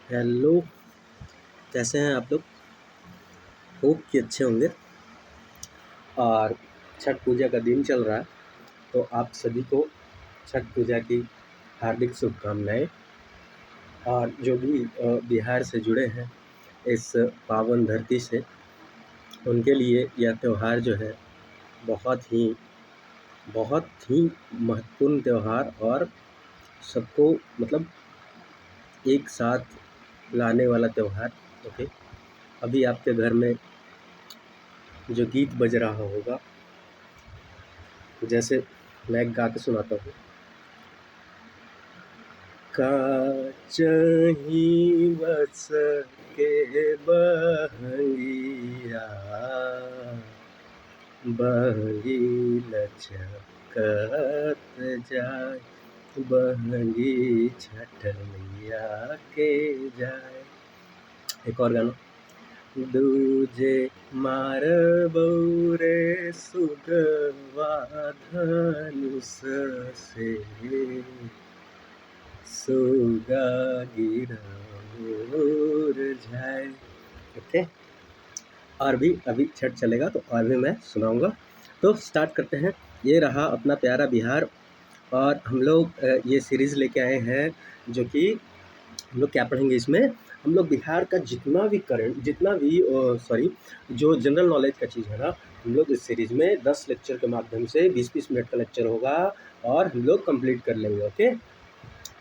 Hello, कैसे हैं आप लोग? होप कि अच्छे होंगे। और छठ पूजा का दिन चल रहा है, तो आप सभी को छठ पूजा की हार्दिक शुभकामनाएं। और जो भी बिहार से जुड़े हैं इस पावन धरती से, उनके लिए यह त्यौहार जो है बहुत ही महत्वपूर्ण त्यौहार और सबको मतलब एक साथ लाने वाला त्यौहार। ओके, अभी आपके घर में जो गीत बज रहा होगा, जैसे मैं एक गा के सुनाता हूँ। काचही बस के बहंगिया, बहंगी लचकत जाय, बहंगी छठ मैया के जाय। एक और गाना। दूजे मार बौरे सुगवा धनुष से, सुगा गिरौर जाए। ओके, और भी अभी छठ चलेगा तो और भी मैं सुनाऊंगा। तो स्टार्ट करते हैं। ये रहा अपना प्यारा बिहार, और हम लोग ये सीरीज़ लेके आए हैं जो कि हम लोग क्या पढ़ेंगे इसमें। हम लोग बिहार का जितना भी जो जनरल नॉलेज का चीज़ है ना, हम लोग इस सीरीज़ में 10 लेक्चर के माध्यम से 20-20 मिनट का लेक्चर होगा और हम लोग कंप्लीट कर लेंगे। ओके,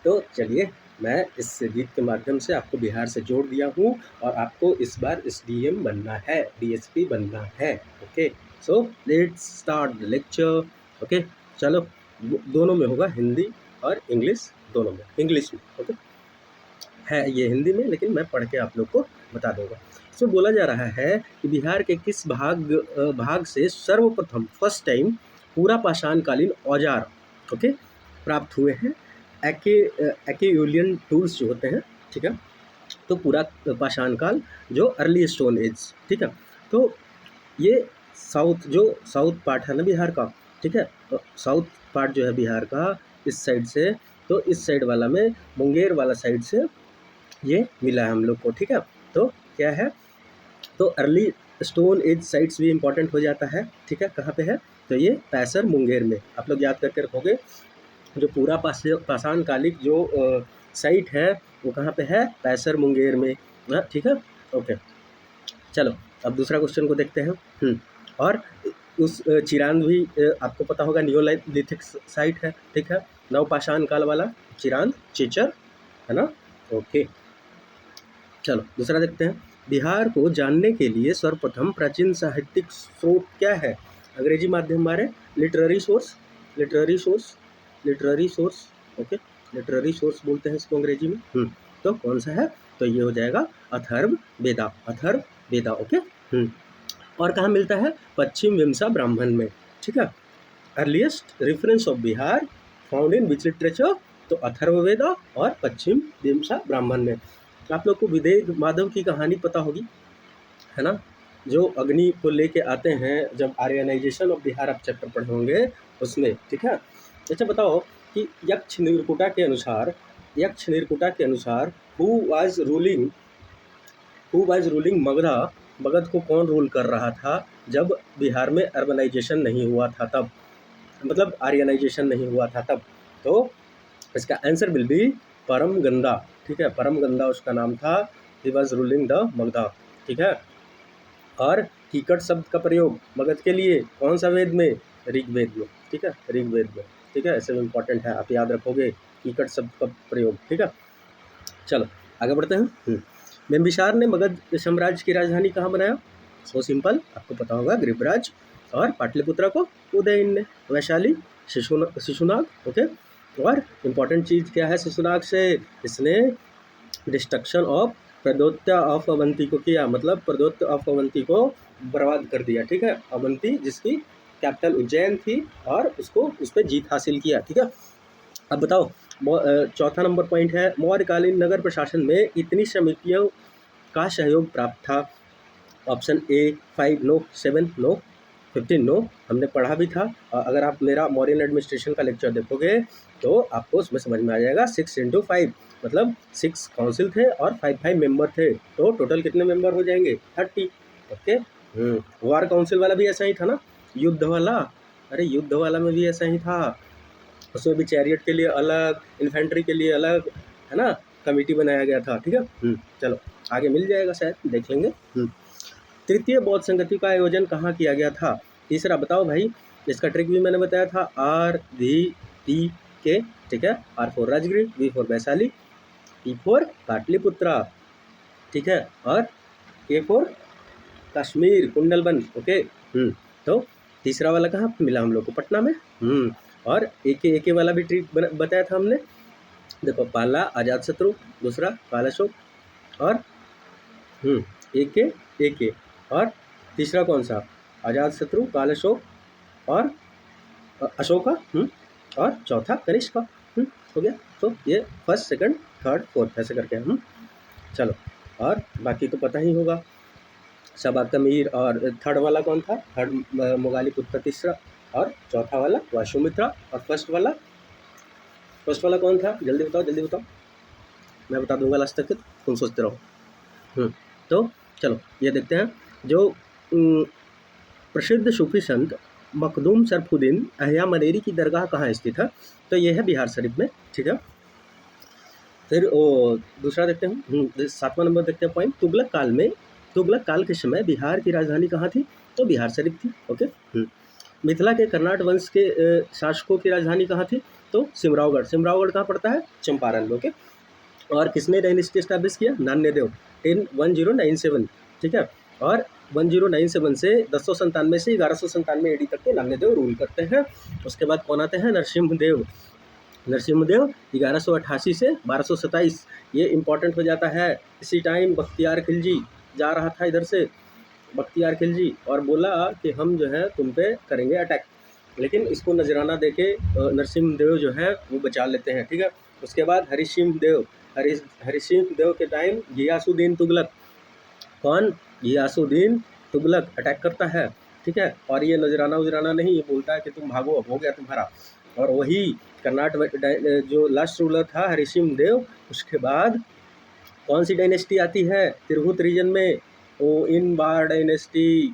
तो चलिए, मैं इस गीत के माध्यम से आपको बिहार से जोड़ दिया हूँ और आपको इस बार एसडीएम बनना है, डीएसपी बनना है। Okay, so let's start the lecture. Okay, चलो, दोनों में होगा, हिंदी और इंग्लिश दोनों में। इंग्लिश में ओके है, ये हिंदी में, लेकिन मैं पढ़ के आप लोग को बता दूंगा। इसमें बोला जा रहा है कि बिहार के किस भाग से सर्वप्रथम फर्स्ट टाइम पूरा पाषाणकालीन औजार ओके प्राप्त हुए हैं। एक्यूलियन टूल्स जो होते हैं, ठीक है, तो पूरा पाषाण काल जो अर्ली स्टोन एज, ठीक है। तो ये साउथ पार्ट है ना बिहार का, ठीक है, तो साउथ पार्ट जो है बिहार का इस साइड से, तो इस साइड वाला में मुंगेर वाला साइड से ये मिला है हम लोग को, ठीक है। तो क्या है, तो अर्ली स्टोन एज साइट्स भी इंपॉर्टेंट हो जाता है, ठीक है। कहाँ पे है, तो ये पैसर मुंगेर में, आप लोग याद करके रखोगे। जो पूरा पाषाण कालिक जो साइट है वो कहाँ पे है, पैसर मुंगेर में, ठीक है। ओके, चलो अब दूसरा क्वेश्चन को देखते हैं। और उस चिरांद भी आपको पता होगा नियोलिथिक साइट है, ठीक है, नवपाषाण काल वाला चिरांद चेचर है ना। ओके, चलो दूसरा देखते हैं। बिहार को जानने के लिए सर्वप्रथम प्राचीन साहित्यिक स्रोत क्या है? अंग्रेजी माध्यम हमारे literary source okay, literary source बोलते हैं इसको अंग्रेजी में। तो कौन सा है, तो ये हो जाएगा अथर्ववेदा। ओके, और कहाँ मिलता है, पश्चिम विमसा ब्राह्मण में, ठीक है। Earliest reference of Bihar found in which literature, तो अथर्ववेदा और पश्चिम विमसा ब्राह्मण में। आप लोग को विदेह माधव की कहानी पता होगी, है ना, जो अग्नि को लेके आते हैं जब आर्यनाइजेशन ऑफ बिहार आप चैप्टर पढ़े होंगे उसमें, ठीक है। अच्छा बताओ कि यक्ष निर्कुटा के अनुसार हु वाज रूलिंग मगध को कौन रूल कर रहा था जब बिहार में अर्बनाइजेशन नहीं हुआ था, तब मतलब आर्यनाइजेशन नहीं हुआ था तब। तो इसका आंसर विल बी परमगंगा, ठीक है, परमगंगा उसका नाम था। He was ruling the Magadha, ठीक है। और कीकट शब्द का प्रयोग मगध के लिए कौन सा वेद में, ऋग्वेद में, ठीक है, ऋग्वेद में, ठीक है। ऐसे में इंपॉर्टेंट है, आप याद रखोगे कीकट शब्द का प्रयोग, ठीक है। चलो आगे बढ़ते हैं। बिंबिसार ने मगध साम्राज्य की राजधानी कहाँ बनाया? सो सिंपल, आपको पता होगा, गृभराज। और पाटलिपुत्रा को उदयन ने, वैशाली शिशुनाग, ओके। और इम्पॉर्टेंट चीज़ क्या है शिशुनाग से, इसने डिस्ट्रक्शन ऑफ प्रदोत्य ऑफ अवंती को किया, मतलब प्रदोत्य ऑफ अवंती को बर्बाद कर दिया, ठीक है। अवंती जिसकी कैपिटल उज्जैन थी, और उसको उस पर जीत हासिल किया, ठीक है। अब बताओ, चौथा नंबर पॉइंट है, मौर्यकालीन नगर प्रशासन में कितनी समितियों का सहयोग प्राप्त था? Option A 5 no, 7 no, 15 no, हमने पढ़ा भी था। अगर आप मेरा मौर्यन एडमिनिस्ट्रेशन का लेक्चर देखोगे तो आपको उसमें समझ में आ जाएगा। 6 × 5 मतलब 6 काउंसिल थे और 5 मेंबर थे, तो टोटल कितने मेंबर हो जाएंगे 30। ओके। वार काउंसिल वाला भी ऐसा ही था ना, युद्ध वाला। अरे युद्ध वाला में भी ऐसा ही था, उसमें भी चैरियट के लिए अलग, इन्फेंट्री के लिए अलग, है ना, कमेटी बनाया गया था। ठीक है। चलो आगे मिल जाएगा, शायद देख लेंगे। तृतीय बौद्ध संगति का आयोजन कहाँ किया गया था? तीसरा बताओ भाई, इसका ट्रिक भी मैंने बताया था, RVTK। ठीक है, R for Rajgir, V for Vaishali, P for Pataliputra, ठीक है, और K for Kashmir, Kundalvan. Okay. तो तीसरा वाला कहाँ मिला हम लोग को? पटना में। और AK वाला भी ट्रिक बताया था हमने। देखो, पहला आजाद शत्रु, दूसरा काल अशोक, और AK और तीसरा कौन सा? आजाद शत्रु, काल अशोक और अशोका, और चौथा कनिष्क का। हो गया। तो ये फर्स्ट, सेकंड, थर्ड, फोर्थ ऐसे करके हम। चलो, और बाकी तो पता ही होगा, सबा कमीर, और थर्ड वाला कौन था? थर्ड मोगाली पुत्र तीसरा, और चौथा वाला वाशुमित्रा, और फर्स्ट वाला कौन था? जल्दी बताओ, जल्दी बताओ, मैं बता दूंगा लास्ट तक, तुम सोचते रहो। तो चलो ये देखते हैं, जो प्रसिद्ध सूफी संत मखदूम शरफुद्दीन अहिया मनेरी की दरगाह कहाँ स्थित है? तो ये है बिहार शरीफ में। ठीक है। फिर दूसरा देखते हैं, 7वां नंबर देखते हैं पॉइंट, तुगलक काल के समय बिहार की राजधानी कहाँ थी? तो बिहार शरीफ थी। ओके। मिथिला के कर्नाट वंश के शासकों की राजधानी कहाँ थी? तो सिमरावगढ़ कहाँ पड़ता है? चंपारण। ओके। और किसने डायनेस्टी स्टैब्लिश किया? नान्यदेव, 1097। ठीक है। और 1097 से 1097 से 1197 AD तक के नान्यदेव रूल करते हैं। उसके बाद कौन आते हैं? नरसिम्हदेव 1188 से 1227। ये इम्पॉर्टेंट हो जाता है। इसी टाइम बख्तियार खिलजी जा रहा था इधर से, बख्तियार खिलजी, और बोला कि हम जो है तुम पे करेंगे अटैक, लेकिन इसको नजराना देके नरसिम्हदेव जो है वो बचा लेते हैं। ठीक है। उसके बाद हरिसिंह देव के टाइम गियासुद्दीन तुगलक, कौन? गियासुद्दीन तुगलक अटैक करता है। ठीक है। और ये नजराना नहीं, ये बोलता है कि तुम भागो, अब हो गया तुम्हारा। और वही कर्नाटक जो लास्ट रूलर था हरिसिंह देव, उसके बाद कौन सी डायनेस्टी आती है तिरहुत रीजन में? ओइनवार डायनेस्टी।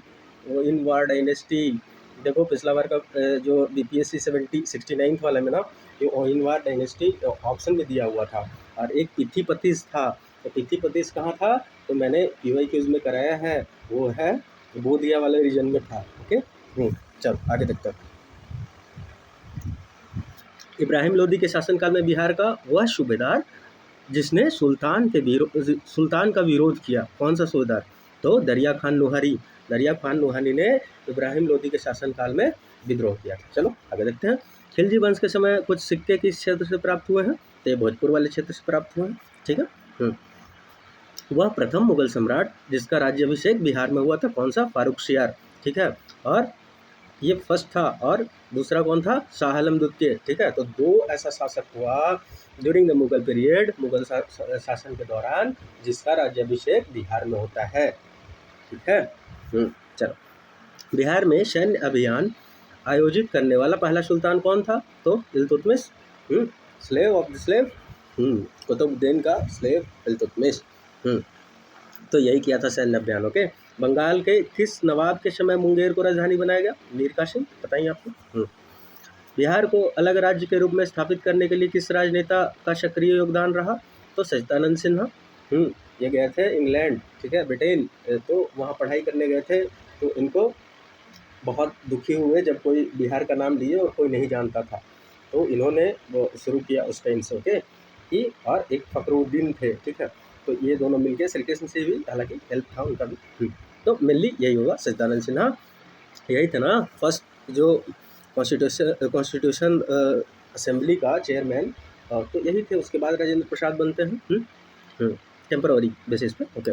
देखो पिछला बार का जो BPSC 69 वाले में ना, ये ओइनवार डायनेस्टी ऑप्शन में दिया हुआ था। और एक पिथिपतिस था, तो पिथिपतिस कहाँ था? तो मैंने PYQs में कराया है, वो है बोधिया वाले रीजन में था। ओके। चल आगे देखते हैं। इब्राहिम लोदी के शासनकाल में बिहार का वह सूबेदार जिसने सुल्तान का विरोध किया, कौन सा सूबेदार? तो दरिया खान नुहानी ने इब्राहिम लोदी के शासनकाल में विद्रोह किया था। चलो आगे देखते हैं। खिलजी वंश के समय कुछ सिक्के किस क्षेत्र से प्राप्त हुए हैं? तो ये भोजपुर वाले क्षेत्र से प्राप्त हुए हैं। ठीक है। वह प्रथम मुगल सम्राट जिसका राज्याभिषेक बिहार में हुआ था, कौन सा? फारुखसियार। ठीक है। और ये फर्स्ट था, और दूसरा कौन था? शाह आलम द्वितीय। ठीक है। तो 2 ऐसा शासक हुआ during the Mughal period, Mughal शासन के दौरान, जिसका राज्याभिषेक बिहार में होता है। ठीक है। चलो, बिहार में सैन्य अभियान आयोजित करने वाला पहला सुल्तान कौन था? तो Iltutmish, slave of the slave, Qutubuddin का स्लेव इल्तुतमिश। तो यही किया था सैन्य अभियान। ओके। बंगाल के किस नवाब के समय मुंगेर को राजधानी बनाया गया? मीर कासिम, बताइए आपको। बिहार को अलग राज्य के रूप में स्थापित करने के लिए किस राजनेता का सक्रिय योगदान रहा? तो सच्चिदानंद सिन्हा। ये गए थे इंग्लैंड, ठीक है, ब्रिटेन, तो वहाँ पढ़ाई करने गए थे, तो इनको बहुत दुखी हुए जब कोई बिहार का नाम लिए और कोई नहीं जानता था, तो इन्होंने वो शुरू किया उस टाइम से। ओके। कि और एक फखरुद्दीन थे। ठीक है। तो ये दोनों मिलके श्री कृष्ण से भी हालांकि हेल्प था उनका भी। तो मेनली यही होगा, सच्चिदानंद सिन्हा यही था ना फर्स्ट जो कॉन्स्टिट्यूशन असेंबली का चेयरमैन, तो यही थे। उसके बाद राजेंद्र प्रसाद बनते हैं टेम्पररी बेसिस पे। ओके।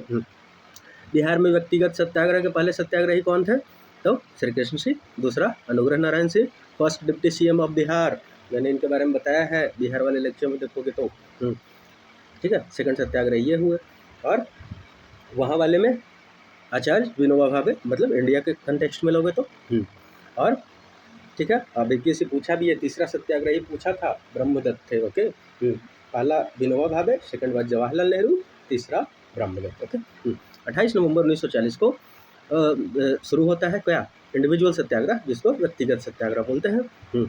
बिहार में व्यक्तिगत सत्याग्रह के पहले सत्याग्रही कौन थे? तो श्री कृष्ण सिंह, दूसरा Anugrah Narayan Singh, first deputy CM of Bihar, मैंने इनके बारे में बताया है बिहार वाले लेक्चर में, देखोगे तो। ठीक है। सेकंड सत्याग्रह ये हुए, और वहाँ वाले में आचार्य विनोबा भावे, मतलब इंडिया के कंटेक्स्ट में लोगे तो। और ठीक है, अब BPSC पूछा भी है, तीसरा सत्याग्रही पूछा था, ब्रह्मदत्त थे। ओके। पहला विनोबा भावे, सेकंड बार जवाहरलाल नेहरू, तीसरा ब्रह्मलिंग। ओके। 28 नवंबर 1940 को शुरू होता है क्या, इंडिविजुअल सत्याग्रह, जिसको व्यक्तिगत सत्याग्रह बोलते हैं।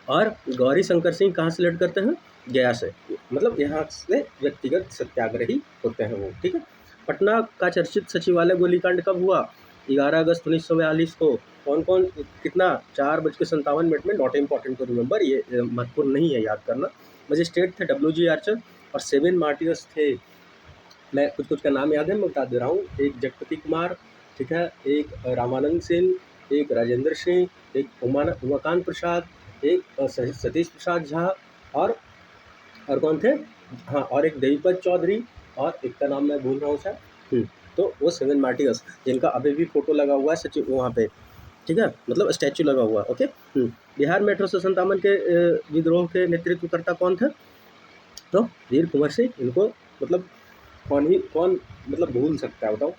और गौरी शंकर सिंह कहाँ से लीड करते हैं, गया से, मतलब यहाँ से व्यक्तिगत सत्याग्रही होते हैं वो, ठीक है। पटना का चर्चित सचिवालय गोलीकांड कब हुआ, 11 अगस्त 1942 को। कौन कौन कितना, 4:57 में, नॉट इम्पॉर्टेंट टू रिमेंबर, ये महत्वपूर्ण नहीं है याद करना। मजिस्ट्रेट थे WG आर्चर और 7 मार्टियर्स थे। मैं कुछ कुछ का नाम याद है, मैं बता दे रहा हूँ। एक जगपति कुमार, ठीक है, एक रामानंद सिंह, एक राजेंद्र सिंह, एक उमाकांत प्रसाद, एक सतीश प्रसाद झा, और कौन थे, हाँ, और एक देवीपत चौधरी, और एक का नाम मैं भूल रहा हूँ सर। तो वो 7 मार्टियर्स, जिनका अभी भी फोटो लगा हुआ है सचिव वहाँ पे, ठीक है, मतलब स्टैचू लगा हुआ। ओके। बिहार में 1857 के विद्रोह के नेतृत्वकर्ता कौन थे, तो वीर कुंवर सिंह। इनको मतलब कौन मतलब भूल सकता है, बताओ।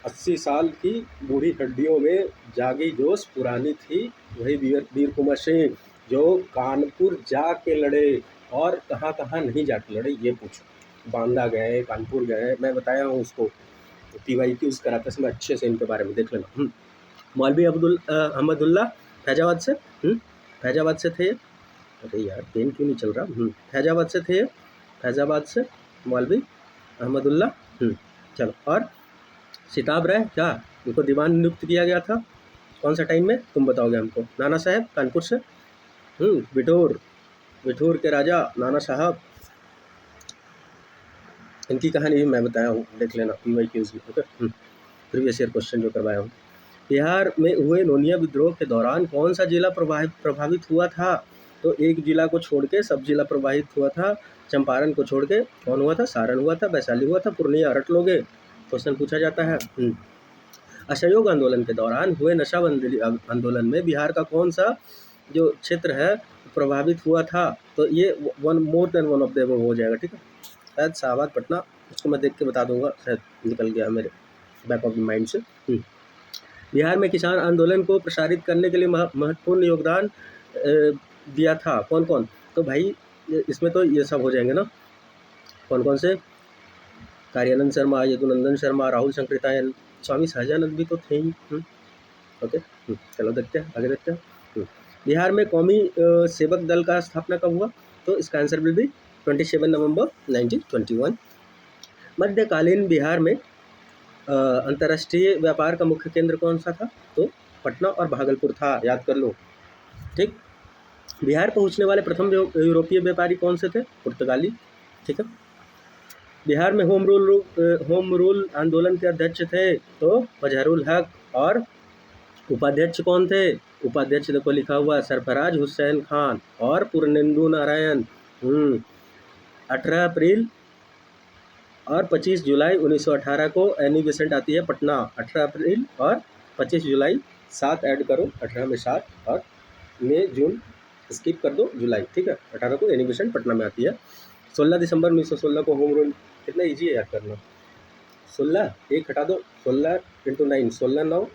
80 साल की बूढ़ी हड्डियों में जागी जोश पुरानी थी, वही वीर कुंवर सिंह, जो कानपुर जाके लड़े, और कहाँ कहाँ नहीं जाके लड़े ये पूछो। बांदा गए, कानपुर गए, मैं बताया हूँ उसको, PYQ उस कराते समय अच्छे से इनके बारे में देख लेना। मौलवी अहमदुल्ला फैजाबाद से, फैजाबाद से थे। अरे यार पेन क्यों नहीं चल रहा। फैजाबाद से थे, फैजाबाद से मौलवी अहमदुल्ला। चलो, और सिताब राय क्या, इनको दीवान नियुक्त किया गया था कौन सा टाइम में, तुम बताओगे हमको। नाना साहब कानपुर से, बिठूर के राजा नाना साहब, इनकी कहानी भी मैं बताया हूँ, देख लेना PYQs में। ओके। प्रीवियस ईयर क्वेश्चन जो करवाया हूँ। बिहार में हुए नोनिया विद्रोह के दौरान कौन सा जिला प्रभावित हुआ था, तो एक जिला को छोड़ के सब जिला प्रभावित हुआ था। चंपारण को छोड़ के कौन हुआ था, सारण हुआ था, वैशाली हुआ था, पूर्णिया, रट लोगे, क्वेश्चन पूछा जाता है। असहयोग आंदोलन के दौरान हुए नशाबंदी आंदोलन में बिहार का कौन सा जो क्षेत्र है प्रभावित हुआ था, तो ये more than one of them हो जाएगा, ठीक है। शायद शाहबाद पटना, उसको मैं देख के बता दूंगा, शायद निकल गया मेरे बैक ऑफ द माइंड से। बिहार में किसान आंदोलन को प्रसारित करने के लिए महत्वपूर्ण योगदान दिया था कौन कौन, तो भाई इसमें तो ये सब हो जाएंगे ना, कौन कौन से, कार्यानंद शर्मा, यदुनंदन शर्मा, राहुल शंकरितायन, स्वामी सहजानंद भी तो थे ही। ओके। चलो देखते हैं, आगे देखते हैं। बिहार में कौमी सेवक दल का स्थापना कब हुआ, तो इसका आंसर विल बी 27 नवंबर 1921। मध्यकालीन बिहार में अंतर्राष्ट्रीय व्यापार का मुख्य केंद्र कौन सा था, तो पटना और भागलपुर था, याद कर लो, ठीक। बिहार पहुंचने वाले प्रथम यूरोपीय व्यापारी कौन से थे, पुर्तगाली, ठीक है। बिहार में होम रूल आंदोलन के अध्यक्ष थे, तो मजहरुल हक, और उपाध्यक्ष कौन थे, उपाध्यक्ष देखो लिखा हुआ सरफराज हुसैन खान और पूर्णेंदु नारायण। 18 अप्रैल और 25 जुलाई 1918 को एनी बेसेंट आती है पटना। 18 अप्रैल और 25 जुलाई, 7 ऐड करो, 18 में 7 और मई जून स्किप कर दो, जुलाई, ठीक है। 18 को एनी बेसेंट पटना में आती है। 16 दिसंबर 1916 को होम रूल, कितना ईजी है याद करना, 16 एक हटा दो, 16 × 9, 16 9,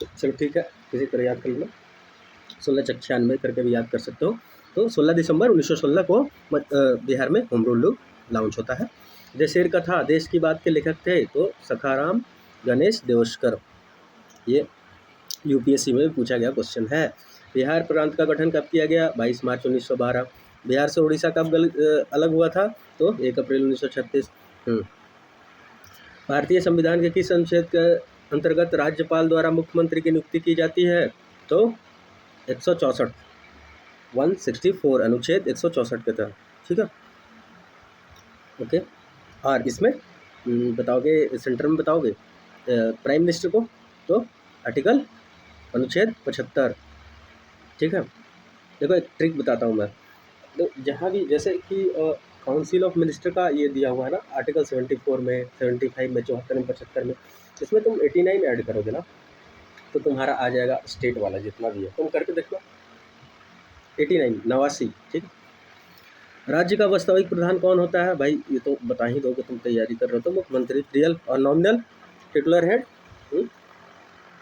चलो ठीक है, किसी तरह याद कर लेना, 1696 करके भी याद कर सकते हो। तो 16 दिसंबर 1916 को बिहार में होम रूल लॉन्च होता है। देशेर कथा, देश की बात के लेखक थे, तो सखाराम गणेश देवस्कर। ये UPSC में पूछा गया क्वेश्चन है। बिहार प्रांत का गठन कब किया गया, 22 मार्च 1912। बिहार से उड़ीसा कब अलग हुआ था, तो 1 अप्रैल 1936। भारतीय संविधान के किस अनुच्छेद के अंतर्गत राज्यपाल द्वारा मुख्यमंत्री की नियुक्ति की जाती है, तो 164, 164, अनुच्छेद 164 के तहत, ठीक है। ओके। और इसमें बताओगे, सेंटर में बताओगे प्राइम मिनिस्टर को, तो आर्टिकल अनुच्छेद 75, ठीक है। देखो एक ट्रिक बताता हूँ मैं, तो जहाँ भी जैसे कि काउंसिल ऑफ मिनिस्टर का ये दिया हुआ है ना, आर्टिकल 74 में, 75 में, 74 में, 75 में, इसमें तुम 89 ऐड करोगे ना, तो तुम्हारा आ जाएगा स्टेट वाला जितना भी है, तुम करके देखो, 89, 89, ठीक। राज्य का वास्तविक प्रधान कौन होता है, भाई ये तो बता ही दोगे, तुम तैयारी कर रहे हो, तो मुख्यमंत्री, रियल और नॉमिनल, टिटुलर हेड,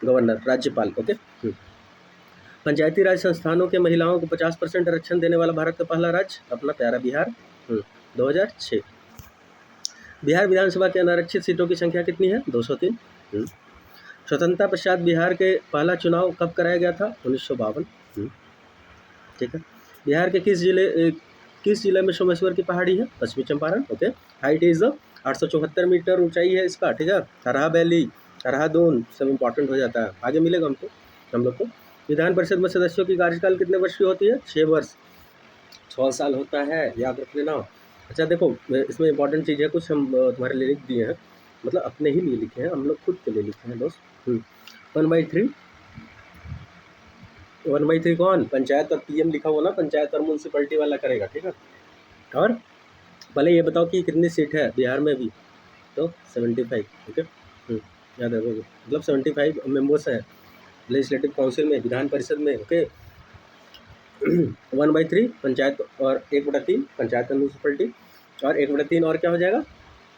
गवर्नर, राज्यपाल। ओके। पंचायती राज संस्थानों के महिलाओं को 50% आरक्षण देने वाला भारत का पहला राज्य अपना प्यारा बिहार। 2006। बिहार विधानसभा के अनारक्षित सीटों की संख्या कितनी है? 203। स्वतंत्रता पश्चात बिहार के पहला चुनाव कब कराया गया था? 1952। ठीक है। बिहार के किस जिले में सोमेश्वर की पहाड़ी है? पश्चिमी Champaran. Okay. Height is 874 metre ऊंचाई है इसका। ठीक है। थरहा वैली, थरहा दून सब इंपॉर्टेंट हो जाता है, आगे मिलेगा हमको हम लोग को। विधान परिषद में सदस्यों की कार्यकाल कितने वर्ष की होती है? 6 वर्ष। 6 साल होता है, याद रख लेना। अच्छा देखो, इसमें इंपॉर्टेंट चीज़ है, कुछ हम तुम्हारे लिए लिख दिए हैं, मतलब अपने ही लिए लिखे हैं, हम लोग खुद के लिए लिखे हैं दोस्त। 1/3 कौन? पंचायत और पीएम लिखा हुआ ना, पंचायत और म्यूनसिपैलिटी वाला करेगा। ठीक है। और पहले ये बताओ कि कितनी सीट है बिहार में भी? तो 75। ओके। याद रखोगे, मतलब 75 मेंबर्स हैं लेजिस्लेटिव काउंसिल में, विधान परिषद में। ओके। 1/3 पंचायत और 1/3 पंचायत और म्यूनसिपैलिटी, और 1/3 और क्या हो जाएगा?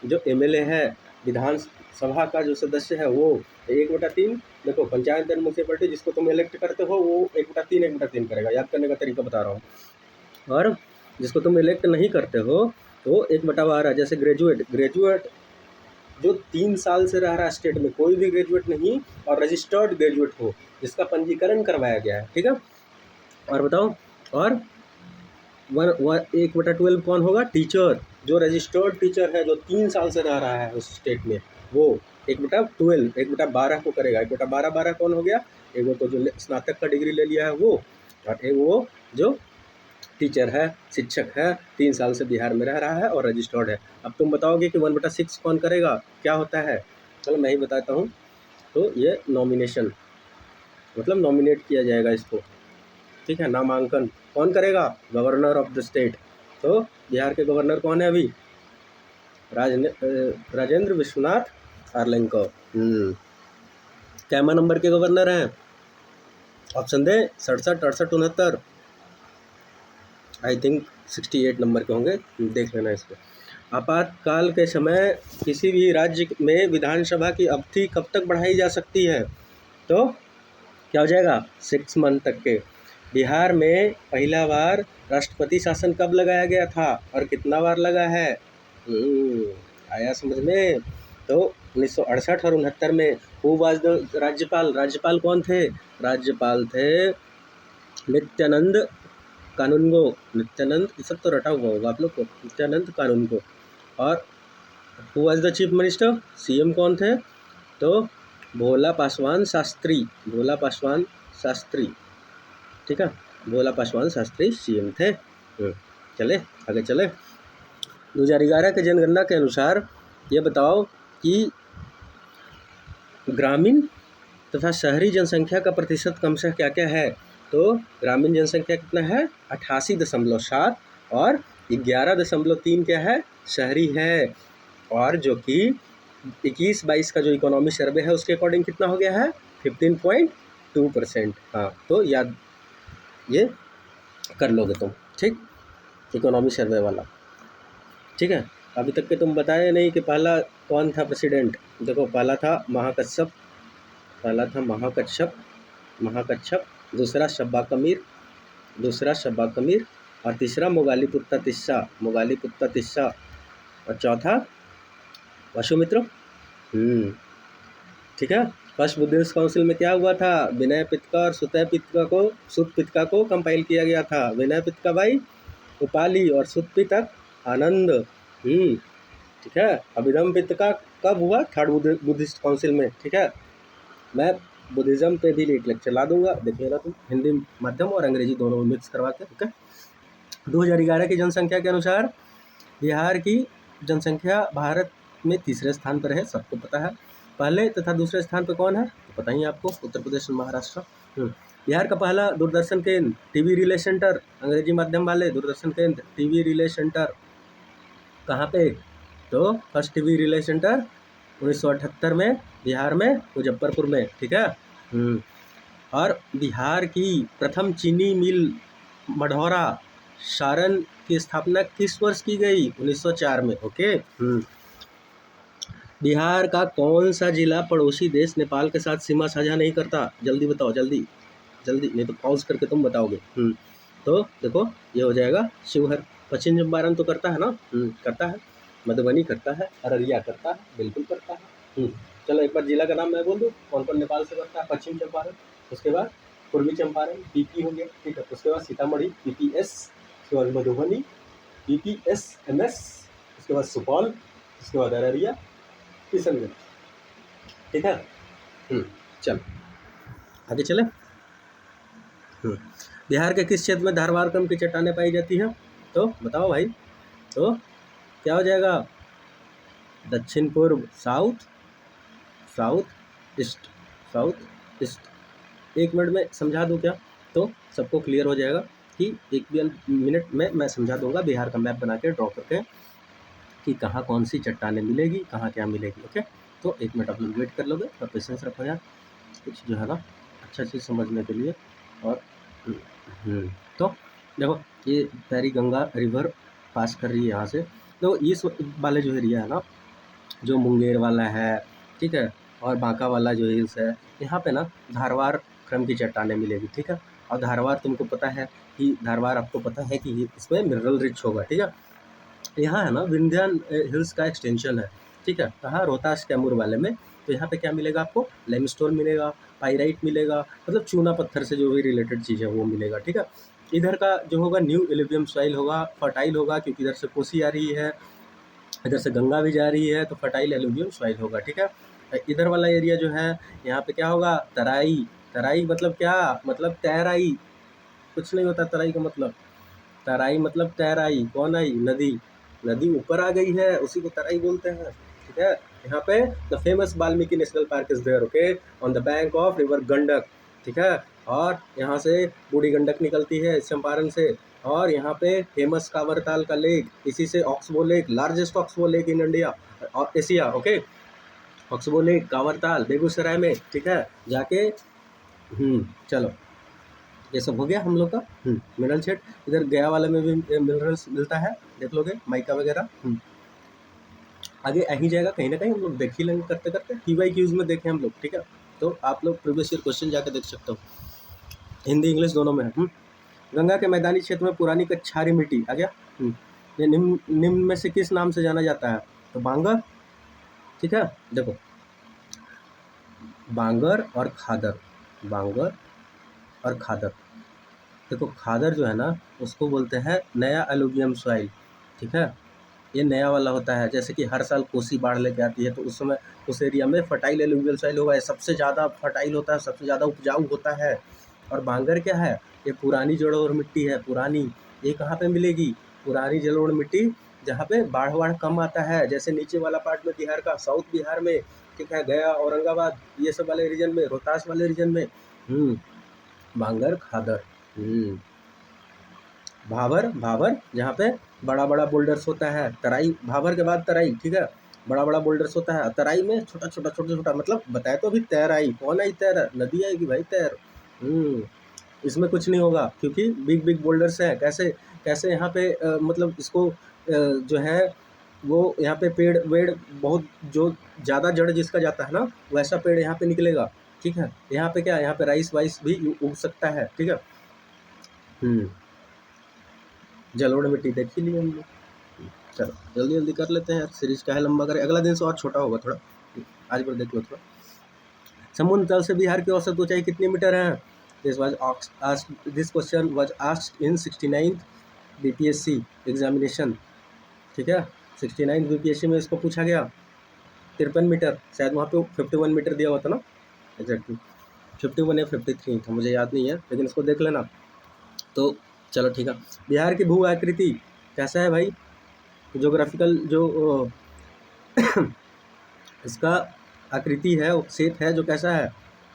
जो एमएलए है, विधान सभा का जो सदस्य है वो 1/3। देखो पंचायत और म्यूनसिपैलिटी जिसको तुम इलेक्ट करते हो वो 1/3 करेगा, याद करने का तरीका बता रहा हूँ। और जिसको तुम इलेक्ट नहीं करते हो वो 1/12। जैसे ग्रेजुएट जो 3 साल से रह रहा है स्टेट में, कोई भी ग्रेजुएट नहीं, और रजिस्टर्ड ग्रेजुएट हो जिसका पंजीकरण करवाया गया है। ठीक है। और बताओ, और 1/12 कौन होगा? टीचर, जो रजिस्टर्ड टीचर है जो 3 साल से रह रहा है उस स्टेट में, वो 1/12 1/12 को करेगा। 1/12 कौन हो गया? एक वो तो जो स्नातक का डिग्री ले लिया है वो, और एक वो जो टीचर है, शिक्षक है, 3 साल से बिहार में रह रहा है और रजिस्टर्ड है। अब तुम बताओगे कि 1/6 कौन करेगा, क्या होता है? चलो मैं ही बताता हूँ। तो ये नॉमिनेशन, मतलब नॉमिनेट किया जाएगा इसको। ठीक है। नामांकन कौन करेगा? Governor of the state. तो बिहार के गवर्नर कौन है अभी? राजेंद्र विश्वनाथ आर्लेकर। कैमा नंबर के गवर्नर हैं? Option they. 67, 68, 69। I think 68 number के होंगे, देख लेना इसको। आपातकाल के समय किसी भी राज्य में विधानसभा की अवधि कब तक बढ़ाई जा सकती है? तो क्या हो जाएगा? 6 मंथ तक के। बिहार में पहला बार राष्ट्रपति शासन कब लगाया गया था और कितना बार लगा है? आया समझ में? तो 1968 और 69 में। हु वाज द राज्यपाल कौन थे? राज्यपाल थे नित्यानंद कानूनगो। नित्यानंद, ये सब तो रटा हुआ होगा आप लोग को, नित्यानंद कानूनगो। और who was the chief minister? CM कौन थे? तो भोला पासवान शास्त्री। भोला पासवान शास्त्री। ठीक है। भोला पासवान शास्त्री सीएम थे। चले आगे चले। 2011 के जनगणना के अनुसार ये बताओ कि ग्रामीण तथा शहरी जनसंख्या का प्रतिशत क्रमशः क्या क्या है? तो ग्रामीण जनसंख्या कितना है? 88.7, और 11.3 क्या है? शहरी है। और जो कि 21-22 का जो इकोनॉमी सर्वे है उसके अकॉर्डिंग कितना हो गया है? 15.2%। हाँ, तो याद ये कर लोगे तुम। ठीक, इकोनॉमी सर्वे वाला। ठीक है। अभी तक के तुम बताए नहीं कि पहला कौन था प्रेसिडेंट। देखो पहला था महाकच्छप, दूसरा शब्बा कमीर, और तीसरा मोगालीपुत्ता तिस्सा, और चौथा वसुमित्र। ठीक है। फर्स्ट बुद्धिस्ट काउंसिल में क्या हुआ था? विनय पिटका और सुत पिटका को कंपाइल किया गया था। विनय पिटका भाई उपाली और सुत पिटक आनंद। ठीक है। अभिधम पिटका कब हुआ? थर्ड बुद्धिस्ट काउंसिल में। ठीक है। मैं बुद्धिज़्म पे भी एक लेक्चर ला दूंगा, देख लेना तुम, हिंदी माध्यम और अंग्रेजी दोनों में मिक्स करवा के। ठीक है। 2011 की जनसंख्या के अनुसार बिहार की जनसंख्या भारत में तीसरे स्थान पर है, सबको पता है। पहले तथा दूसरे स्थान पर कौन है? तो पता ही आपको, उत्तर प्रदेश और महाराष्ट्र। बिहार का पहला दूरदर्शन केंद्र, टीवी रिले सेंटर, अंग्रेजी माध्यम वाले दूरदर्शन केंद्र, टीवी रिले सेंटर कहाँ पे? तो फर्स्ट टीवी रिले सेंटर 1978 में बिहार में मुजफ्फरपुर में। ठीक है। और बिहार की प्रथम चीनी मिल मढ़ौरा सारण की स्थापना किस वर्ष की गई? 1904 में। ओके। बिहार का कौन सा जिला पड़ोसी देश नेपाल के साथ सीमा साझा नहीं करता? जल्दी बताओ, जल्दी जल्दी, नहीं तो पॉज करके तुम बताओगे। तो देखो ये हो जाएगा शिवहर। पश्चिम चंपारण तो करता है ना, करता है। मधुबनी करता है, अररिया करता है, बिल्कुल करता है। चलो एक बार जिला का नाम मैं बोल दूँ, कौन कौन नेपाल से करता है। पश्चिम चंपारण, उसके बाद पूर्वी चंपारण पीपी हो गया, ठीक है। उसके बाद सीतामढ़ी पीपीएस, उसके बाद मधुबनी पीपीएसएमएस, उसके बाद सुपौल, उसके बाद अररिया, किशनगंज, ठीक है। चल आगे चले। बिहार के किस क्षेत्र में धारवाड़ क्रम की चट्टानें पाई जाती हैं? तो बताओ भाई, तो क्या हो जाएगा? दक्षिण पूर्व, south south east, south east. 1 minute में समझा दूँ क्या? तो सबको क्लियर हो जाएगा कि 1 मिनट में मैं समझा दूंगा बिहार का मैप बना के ड्रॉ करके कि कहाँ कौन सी चट्टानें मिलेगी, कहाँ क्या मिलेगी। ओके, तो 1 मिनट आप लोग वेट कर लोगे और पेशेंस रखो यार, कुछ जो है ना अच्छा चीज़ समझने के लिए। और तो देखो ये पैरी गंगा रिवर पास कर रही है यहाँ से। तो इस वाले जो एरिया है ना, जो मुंगेर वाला है, ठीक है, और बांका वाला जो हिल्स है, यहाँ पे ना धारवाड़ क्रम की चट्टानें मिलेगी, ठीक है। और धारवाड़ तुमको पता है कि धारवाड़ आपको पता है कि इसमें मिनरल रिच होगा, ठीक है। यहाँ है ना विंध्यान हिल्स का एक्सटेंशन है, ठीक है। कहाँ? रोहतास कैमूर वाले में। तो यहाँ पे क्या मिलेगा आपको? लाइमस्टोन मिलेगा, पाइराइट मिलेगा, मतलब चूना पत्थर से जो भी रिलेटेड चीज़ है वो मिलेगा, ठीक है। इधर का जो होगा न्यू एल्यूवियल सॉइल होगा, फर्टाइल होगा, क्योंकि इधर से कोसी आ रही है, इधर से गंगा भी जा रही है, तो फर्टाइल एल्यूवियल सॉइल होगा, ठीक है। इधर वाला एरिया जो है यहाँ पे क्या होगा? तराई। तराई मतलब क्या? मतलब तैराई। कुछ नहीं होता तराई का मतलब। तराई मतलब तैराई। कौन आई? नदी। नदी ऊपर आ गई है, उसी को तराई बोलते हैं, ठीक है। यहाँ पे the famous Valmiki national park is there, okay, on the bank of river Gandak, ठीक है। और यहाँ से बूढ़ी गंडक निकलती है इस चंपारण से। और यहाँ पे फेमस कांवरताल का लेक, इसी से oxbow lake, largest oxbow lake in India और Asia, okay. Oxbow lake Kanwartal Begusarai में, ठीक है। जाके चलो ये सब हो गया हम लोग का मिनरल शेड। इधर गया वाले में भी मिनरल्स मिलता है, देख लोगे, माइका वगैरह। आगे आ ही जाएगा कहीं ना कहीं, हम लोग देख ही लेंगे करते करते, PYQs में देखें हम लोग, ठीक है। तो आप लोग प्रीवियस ईयर क्वेश्चन जाके देख सकते हो, हिंदी इंग्लिश दोनों में है। गंगा के मैदानी क्षेत्र में पुरानी कच्छारी मिट्टी आ गया। ये निम्न में से किस नाम से जाना जाता है? तो बांगर, ठीक है। देखो बांगर और खादर, बांगर और खादर। देखो खादर जो है ना उसको बोलते हैं नया एलुवियम सॉइल, ठीक है। ये नया वाला होता है, जैसे कि हर साल कोसी बाढ़ लेके आती है, तो उस समय उस एरिया में फर्टाइल एलुवियल सॉइल होगा, सबसे ज़्यादा फर्टाइल होता है, सबसे ज़्यादा उपजाऊ होता है। और बांगर क्या है? ये पुरानी जड़ोड़ मिट्टी है, पुरानी। ये कहाँ पे मिलेगी? पुरानी जड़ोड़ मिट्टी, जहाँ पे बाढ़ वाढ़ कम आता है, जैसे नीचे वाला पार्ट में बिहार का, साउथ बिहार में, ठीक है, गया, औरंगाबाद, ये सब वाले रीजन में, रोहतास वाले रीजन में। बांगर खादर। भावर, भावर जहाँ पे बड़ा बड़ा बोल्डर्स होता है, तराई, भावर के बाद तराई, ठीक है, बड़ा बड़ा बोल्डर्स होता है, तराई में छोटा छोटा छोटा छोटा, मतलब बताए तो अभी तैराई। कौन आई? तैर, नदी आएगी भाई, तैर। इसमें कुछ नहीं होगा, क्योंकि बिग बिग बोल्डर्स हैं। कैसे कैसे यहाँ पे मतलब इसको जो है वो यहाँ पे पेड़ वेड़ बहुत, जो ज़्यादा जड़ जिसका जाता है ना, वैसा पेड़ यहाँ पे निकलेगा, ठीक है। यहाँ पे क्या, यहाँ पे राइस वाइस भी उग सकता है, ठीक है। जलोढ़ मिट्टी देख ही लिए हम लोग। चलो जल्दी जल्दी कर लेते हैं यार, सीरीज का है लंबा करें, अगला दिन से और छोटा होगा थोड़ा, आज पर देख लो थोड़ा। समुद्र तल से बिहार की औसत ऊंचाई कितनी मीटर है? This question was asked in 69th BPSC examination, ठीक है। 69th BPSC में इसको पूछा गया। 53 मीटर, शायद वहाँ पे 51 मीटर दिया हुआ था ना, एग्जैक्टली 51 या 53 था, मुझे याद नहीं है, लेकिन इसको देख लेना। तो चलो ठीक है। बिहार की भू आकृति कैसा है भाई? ज्योग्राफिकल जो इसका आकृति है, शेप है जो कैसा है,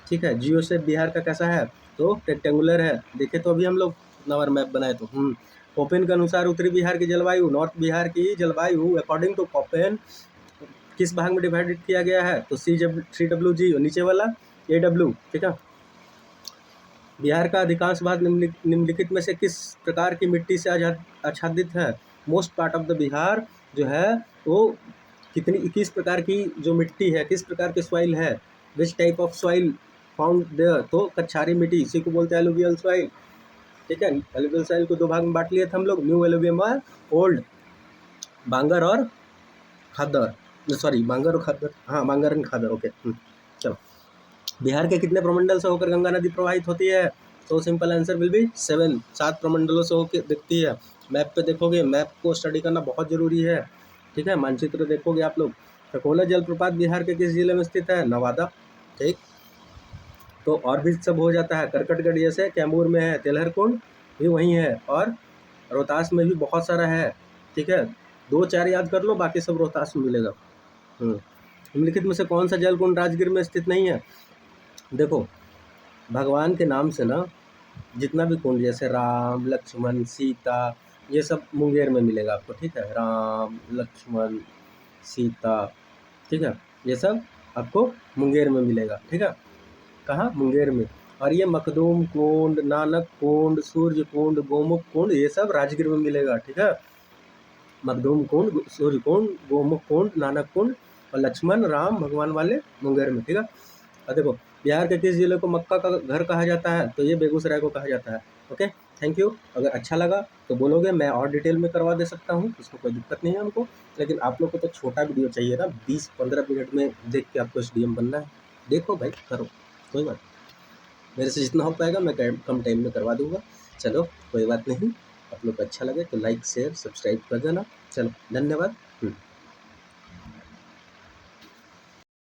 ठीक है। जियो शेप बिहार का कैसा है? तो रेक्टेंगुलर है। देखे तो अभी हम लोग इतना बार मैप बनाए तो। कोपेन के अनुसार उत्तरी बिहार की जलवायु, नॉर्थ बिहार की जलवायु अकॉर्डिंग टू कोपेन किस भाग में डिवाइडेड किया गया है? तो CWG, और नीचे वाला AW, ठीक है। बिहार का अधिकांश भाग निम्नलिखित में से किस प्रकार की मिट्टी से आच्छादित है? Most part of the Bihar जो है वो किस प्रकार की जो मिट्टी है, किस प्रकार की सॉइल है? Which type of soil found there, तो कच्छारी मिट्टी, इसी को बोलते हैं एलुवियल सॉइल। ठीक है, एलुवियल सॉइल को दो भाग में बांट लिए थे हम लोग, न्यू एलुवियम और ओल्ड, बांगर और खादर, सॉरी बांगर और खादर, हाँ बांगर एंड खादर, ओके। चलो, बिहार के कितने प्रमंडल से होकर गंगा नदी प्रवाहित होती है? तो सिंपल आंसर विल बी 7, 7 प्रमंडलों से होकर दिखती है। मैप पे देखोगे, मैप को स्टडी करना बहुत जरूरी है। ठीक है, मानचित्र देखोगे आप लोग। टकोला जलप्रपात बिहार के किस जिले में स्थित है? नवादा। ठीक, तो और भी सब हो जाता है, करकटगढ़ जैसे कैमूर में है, तेलहरकुंड भी वहीं है, और रोहतास में भी बहुत सारा है। ठीक है, 2-4 याद कर लो, बाकी सब रोहतास में मिलेगा। निम्नलिखित में से कौन सा जल कुंड राजगीर में स्थित नहीं है? देखो, भगवान के नाम से ना जितना भी कुंड, जैसे राम, लक्ष्मण, सीता, ये सब मुंगेर में मिलेगा आपको। ठीक है, राम, लक्ष्मण, सीता, ठीक है, ये सब आपको मुंगेर में मिलेगा। ठीक है, कहाँ? मुंगेर में। और ये मखदूम कुंड, नानक कुंड, सूर्य कुंड, गोमुख कुंड, ये सब राजगीर में मिलेगा। ठीक है, मखदूम कुंड, सूर्य कुंड, गोमुख कुंड, नानक कुंड और लक्ष्मण राम भगवान वाले मुंगेर में। ठीक है, और देखो, बिहार के किस जिले को मक्का का घर कहा जाता है? तो ये बेगूसराय को कहा जाता है। Okay, thank you. अगर अच्छा लगा तो बोलोगे, मैं और डिटेल में करवा दे सकता हूँ, इसमें कोई दिक्कत नहीं है हमको। लेकिन आप लोग को तो छोटा वीडियो चाहिए ना, 20-15 मिनट में देख के आपको SDM बनना है। देखो भाई, करो, कोई बात, मेरे से जितना हो पाएगा मैं कम टाइम में करवा दूंगा। चलो, कोई बात नहीं, आप लोग को अच्छा लगे तो लाइक शेयर सब्सक्राइब कर देना। चलो, धन्यवाद।